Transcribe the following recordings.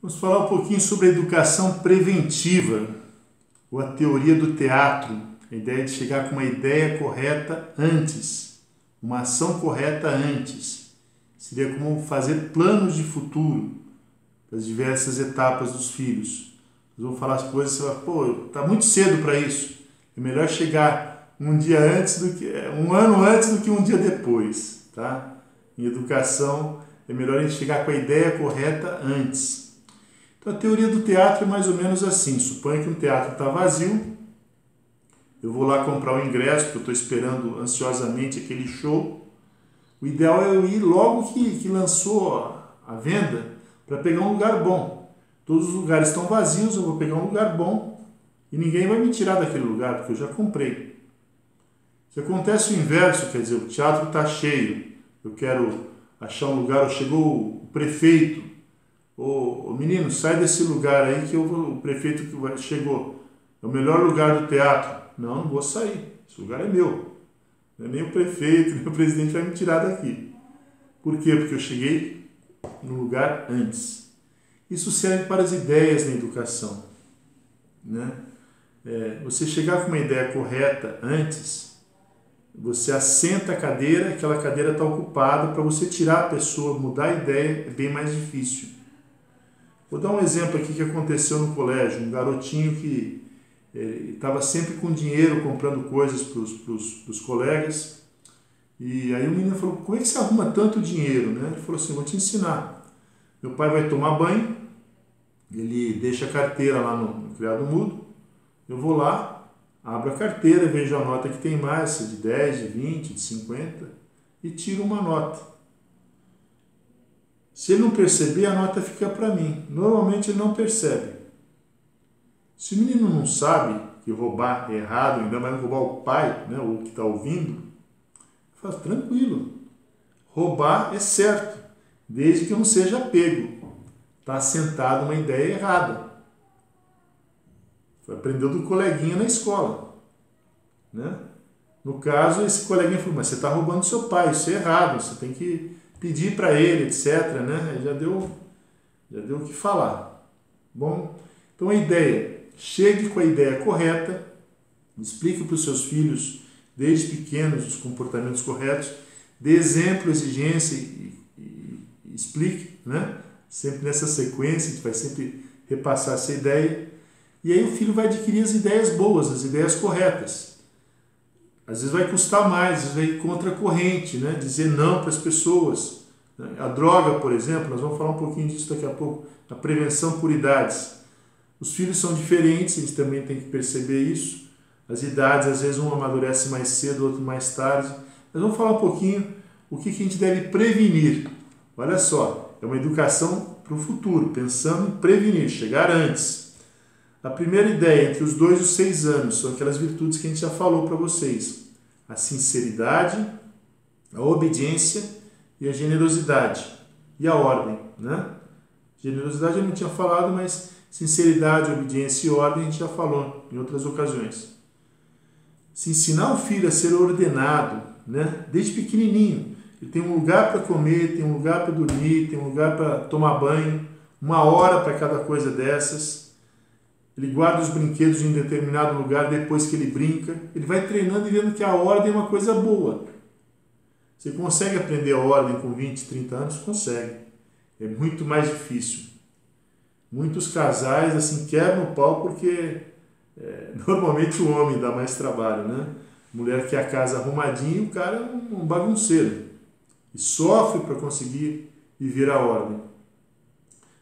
Vamos falar um pouquinho sobre a educação preventiva, ou a teoria do teatro, a ideia de chegar com uma ideia correta antes, uma ação correta antes. Seria como fazer planos de futuro para as diversas etapas dos filhos. Nós vamos falar as coisas e você vai, tá muito cedo para isso. É melhor chegar um ano antes do que um dia depois, tá? Em educação, é melhor a gente chegar com a ideia correta antes. Então, a teoria do teatro é mais ou menos assim. Suponha que um teatro está vazio. Eu vou lá comprar o ingresso, porque eu estou esperando ansiosamente aquele show. O ideal é eu ir logo que lançou a venda para pegar um lugar bom. Todos os lugares estão vazios, eu vou pegar um lugar bom e ninguém vai me tirar daquele lugar, porque eu já comprei. Se acontece o inverso, quer dizer, o teatro está cheio, eu quero achar um lugar, ou chegou o prefeito, ô menino, sai desse lugar aí que o prefeito chegou. É o melhor lugar do teatro. Não vou sair. Esse lugar é meu. Não é nem o prefeito, nem o presidente vai me tirar daqui. Por quê? Porque eu cheguei no lugar antes. Isso serve para as ideias na educação, né? Você chegar com uma ideia correta antes, você assenta a cadeira, aquela cadeira está ocupada, para você tirar a pessoa, mudar a ideia, é bem mais difícil. Vou dar um exemplo aqui que aconteceu no colégio. Um garotinho que estava sempre com dinheiro comprando coisas para os colegas. E aí o menino falou, como é que você arruma tanto dinheiro, né? Ele falou assim, vou te ensinar. Meu pai vai tomar banho, ele deixa a carteira lá no criado mudo, eu vou lá, abro a carteira, vejo a nota que tem mais, se é de 10, de 20, de 50, e tiro uma nota. Se ele não perceber, a nota fica para mim. Normalmente ele não percebe. Se o menino não sabe que roubar é errado, ainda mais roubar o pai, né, ou que está ouvindo, fala, tranquilo, roubar é certo, desde que não seja pego. Está assentado uma ideia errada. Aprendeu do coleguinha na escola, né? No caso, esse coleguinha falou, mas você está roubando seu pai, isso é errado, você tem que pedir para ele, etc., né? Já deu o que falar. Bom, então a ideia, chegue com a ideia correta, explique para os seus filhos, desde pequenos, os comportamentos corretos, dê exemplo, exigência e explique, né? Sempre nessa sequência, a gente vai sempre repassar essa ideia, e aí o filho vai adquirir as ideias boas, as ideias corretas. Às vezes vai custar mais, às vezes vai ir contra a corrente, né? Dizer não para as pessoas. A droga, por exemplo, nós vamos falar um pouquinho disso daqui a pouco, a prevenção por idades. Os filhos são diferentes, a gente também tem que perceber isso. As idades, às vezes um amadurece mais cedo, outro mais tarde. Mas vamos falar um pouquinho o que a gente deve prevenir. Olha só, é uma educação para o futuro, pensando em prevenir, chegar antes. A primeira ideia, entre os 2 e os 6 anos, são aquelas virtudes que a gente já falou para vocês. A sinceridade, a obediência e a generosidade. E a ordem, né? Generosidade eu não tinha falado, mas sinceridade, obediência e ordem a gente já falou em outras ocasiões. Se ensinar o filho a ser ordenado, né? Desde pequenininho. Ele tem um lugar para comer, tem um lugar para dormir, tem um lugar para tomar banho, 1 hora para cada coisa dessas. Ele guarda os brinquedos em determinado lugar depois que ele brinca. Ele vai treinando e vendo que a ordem é uma coisa boa. Você consegue aprender a ordem com 20, 30 anos? Consegue. É muito mais difícil. Muitos casais assim quebram o pau porque normalmente o homem dá mais trabalho, né? A mulher quer a casa arrumadinha e o cara é um bagunceiro. E sofre para conseguir viver a ordem.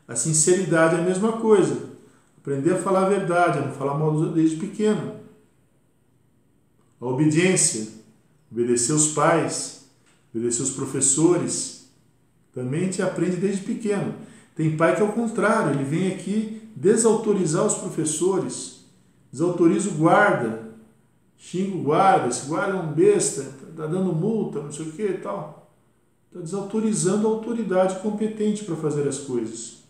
A sinceridade é a mesma coisa. Aprender a falar a verdade, a não falar mal desde pequeno. A obediência, obedecer os pais, obedecer os professores, também a gente aprende desde pequeno. Tem pai que é o contrário, ele vem aqui desautorizar os professores, desautoriza o guarda, xinga o guarda, esse guarda é um besta, está dando multa, não sei o que e tal. Está desautorizando a autoridade competente para fazer as coisas.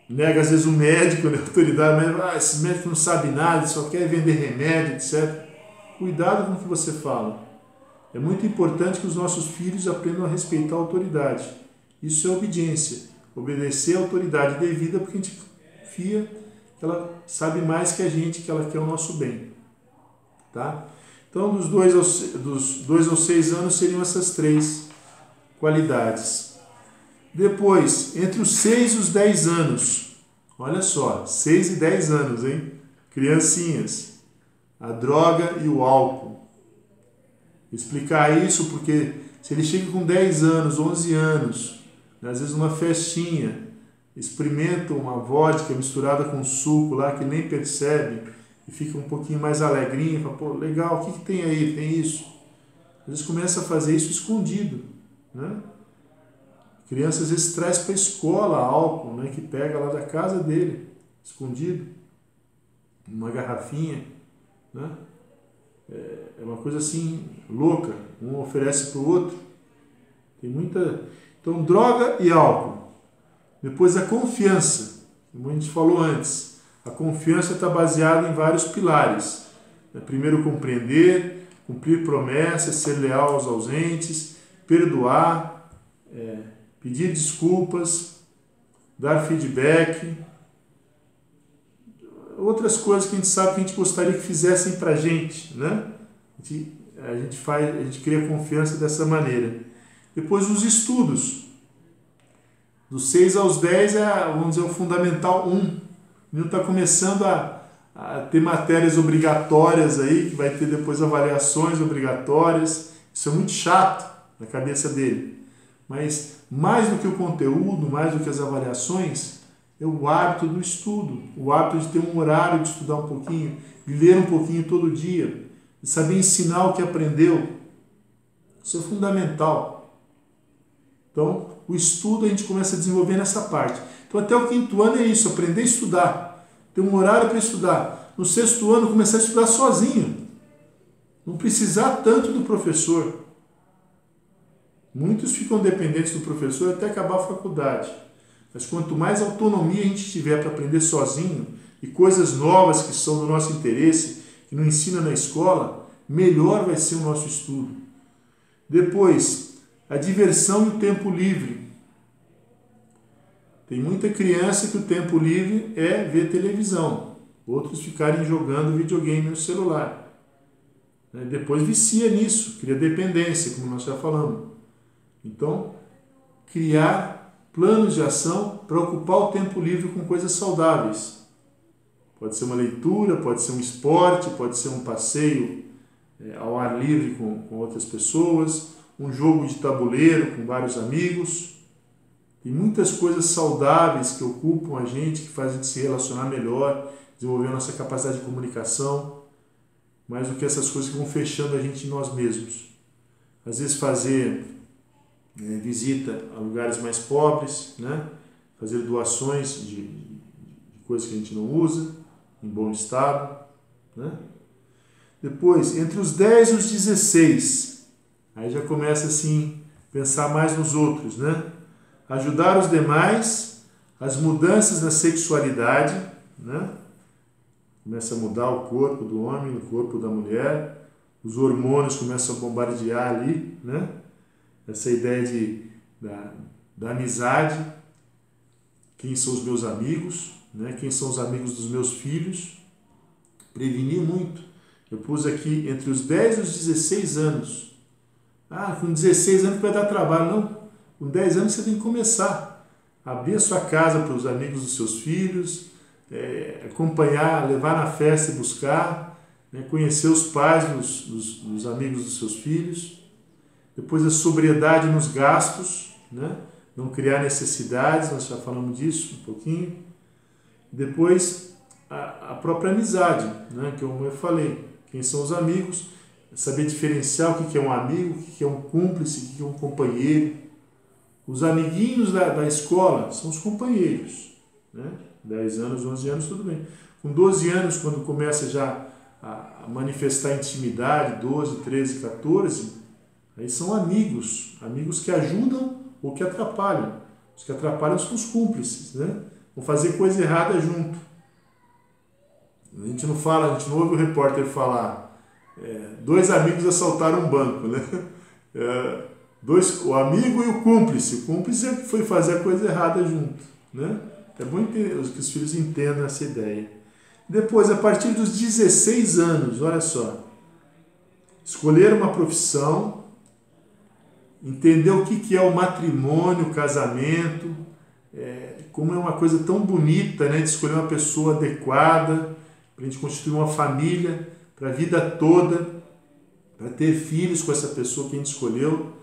Nega às vezes o médico, né, a autoridade, mas esse médico não sabe nada, só quer vender remédio, etc. Cuidado com o que você fala. É muito importante que os nossos filhos aprendam a respeitar a autoridade. Isso é obediência. obedecer a autoridade devida, porque a gente confia que ela sabe mais que a gente, que ela quer o nosso bem. Tá? Então, dos 2 aos 6 anos seriam essas 3 qualidades. Depois, entre os 6 e os 10 anos, olha só, 6 e 10 anos, hein? Criancinhas, a droga e o álcool. Vou explicar isso porque se ele chega com 10 anos, 11 anos, às vezes numa festinha, experimenta uma vodka misturada com suco lá que nem percebe e fica um pouquinho mais alegrinho, fala, pô, legal, o que tem aí? Tem isso. Às vezes começa a fazer isso escondido, né? A criança às vezes traz para a escola álcool, né, que pega lá da casa dele, escondido, uma garrafinha, né? É uma coisa assim louca, um oferece para o outro. Tem muita. Então, droga e álcool. Depois a confiança, como a gente falou antes. A confiança está baseada em vários pilares. Primeiro, compreender, cumprir promessas, ser leal aos ausentes, perdoar, pedir desculpas, dar feedback. Outras coisas que a gente sabe que a gente gostaria que fizessem para a gente, né? A gente cria confiança dessa maneira. Depois os estudos. Dos 6 aos 10 vamos dizer, o fundamental 1. O menino está começando a ter matérias obrigatórias aí, que vai ter depois avaliações obrigatórias. Isso é muito chato na cabeça dele. Mas mais do que o conteúdo, mais do que as avaliações, é o hábito do estudo, o hábito de ter um horário de estudar um pouquinho, de ler um pouquinho todo dia, de saber ensinar o que aprendeu. Isso é fundamental. Então, o estudo a gente começa a desenvolver nessa parte. Então, até o 5º ano é isso, aprender a estudar, ter um horário para estudar. No 6º ano, começar a estudar sozinho. Não precisar tanto do professor. Muitos ficam dependentes do professor até acabar a faculdade. Mas quanto mais autonomia a gente tiver para aprender sozinho e coisas novas que são do nosso interesse, que não ensina na escola, melhor vai ser o nosso estudo. Depois, a diversão e o tempo livre. Tem muita criança que o tempo livre é ver televisão, outros ficarem jogando videogame no celular. Depois vicia nisso, cria dependência, como nós já falamos. Então, criar planos de ação para ocupar o tempo livre com coisas saudáveis. Pode ser uma leitura, pode ser um esporte, pode ser um passeio ao ar livre com outras pessoas, um jogo de tabuleiro com vários amigos. Tem muitas coisas saudáveis que ocupam a gente, que fazem a gente se relacionar melhor, desenvolver a nossa capacidade de comunicação, mais do que essas coisas que vão fechando a gente em nós mesmos. Às vezes fazer visita a lugares mais pobres, né? Fazer doações de coisas que a gente não usa, em bom estado. Né? Depois, entre os 10 e os 16, aí já começa assim, pensar mais nos outros, né? Ajudar os demais, as mudanças na sexualidade, né? Começa a mudar o corpo do homem, o corpo da mulher, os hormônios começam a bombardear ali, né? Essa ideia da amizade, quem são os meus amigos, né? Quem são os amigos dos meus filhos, prevenir muito. Eu pus aqui entre os 10 e os 16 anos. Com 16 anos vai dar trabalho. Não, com 10 anos você tem que começar a abrir a sua casa para os amigos dos seus filhos, acompanhar, levar na festa e buscar, né? Conhecer os pais dos amigos dos seus filhos. Depois a sobriedade nos gastos, né? Não criar necessidades, nós já falamos disso um pouquinho. Depois a própria amizade, né? Que eu falei, quem são os amigos, saber diferenciar o que é um amigo, o que é um cúmplice, o que é um companheiro. Os amiguinhos da escola são os companheiros, né? 10 anos, 11 anos, tudo bem. Com 12 anos, quando começa já a manifestar intimidade, 12, 13, 14, aí são amigos que ajudam ou que atrapalham. Os que atrapalham são os cúmplices, né? Vão fazer coisa errada junto. A gente não ouve o repórter falar 2 amigos assaltaram um banco, né? O amigo e o cúmplice. O cúmplice é que foi fazer a coisa errada junto, né? É bom que os filhos entendam essa ideia. Depois, a partir dos 16 anos, olha só, escolher uma profissão, entender o que é o matrimônio, o casamento, como é uma coisa tão bonita, né, de escolher uma pessoa adequada para a gente constituir uma família para a vida toda, para ter filhos com essa pessoa que a gente escolheu,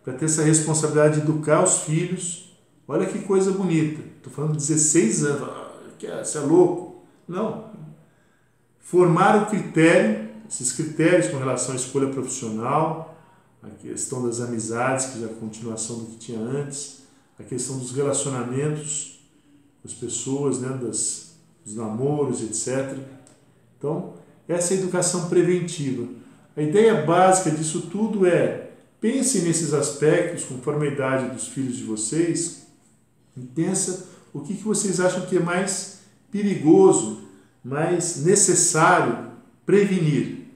para ter essa responsabilidade de educar os filhos. Olha que coisa bonita. Estou falando de 16 anos. Você é louco? Não. Formar o critério, esses critérios com relação à escolha profissional, a questão das amizades, que é a continuação do que tinha antes, a questão dos relacionamentos com as pessoas, né, dos namoros, etc. Então, essa é a educação preventiva. A ideia básica disso tudo é: pense nesses aspectos conforme a idade dos filhos de vocês e pensa o que vocês acham que é mais perigoso, mais necessário prevenir.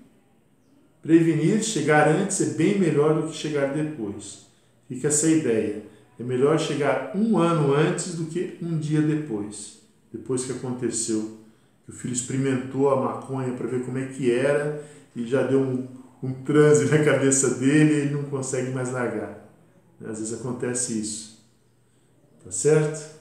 Prevenir, chegar antes é bem melhor do que chegar depois. Fica essa ideia. É melhor chegar 1 ano antes do que 1 dia depois. Depois que aconteceu, que o filho experimentou a maconha para ver como é que era e já deu um transe na cabeça dele e ele não consegue mais largar. Às vezes acontece isso. Tá certo?